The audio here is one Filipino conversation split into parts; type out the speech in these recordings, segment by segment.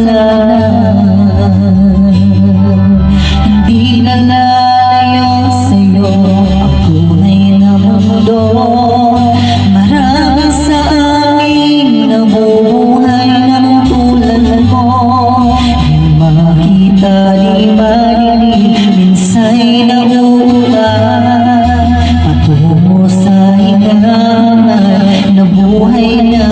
kasalanan. Hindi na lalayo sa'yo, ako'y namundo. Marami sa amin nabubuhay ng tulad mo. Di makita, di marinig, minsa'y nauulan patungo sa hilangan na buhay na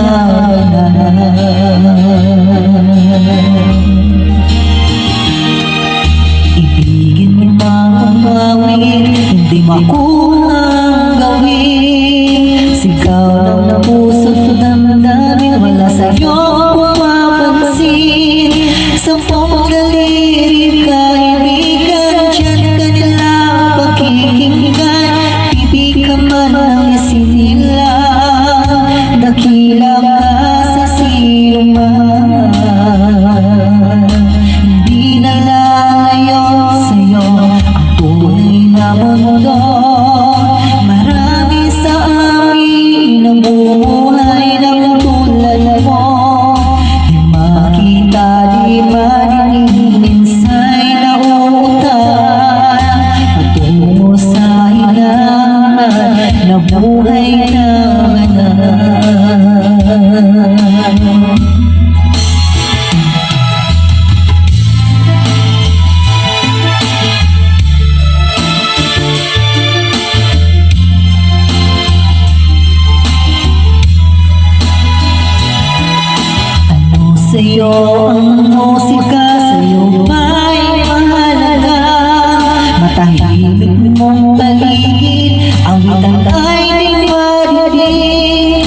ibigin mo mang umawin, hindi makuha ang gawin. Sigaw ng puso't damdamin, wala sa'yo pumapansin. Sampung daliri kaibigan, dyan ka nila pakikinggan. Pipig ka man ang isinila, dakila ka sa sinuman. Hindi na lalayo sa'yo ang tunay na mundo. Marami sa amin ang buhay ng tulad mo. Di makita, di marinig, minsa'y nauutan patungo sa hilangan na buhay na sa'yo ang musika, sa'yo ba'y mahalaga? Matahimik mong paligid, awitan ay di marinig.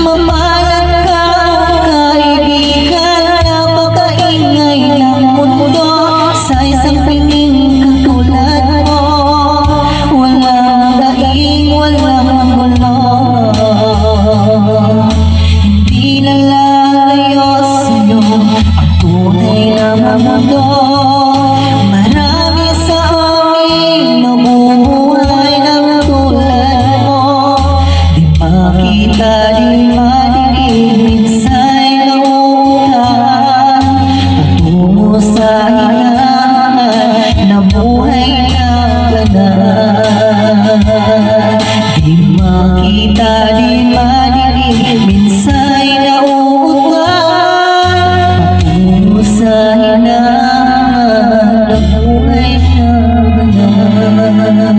Mamalat ka, kaibigan, napakaingay ng mundo. Sa isang pingin katulad mo, walang daing, walang gulo. Hindi na lalayo sa'yo ang tunay na mundo. Marami sa amin nabubuhay ng tulad mo. Di makita, di marinig, minsa'y nauutan patungo sa hilangan na buhay na ganap. Di makita, di marinig,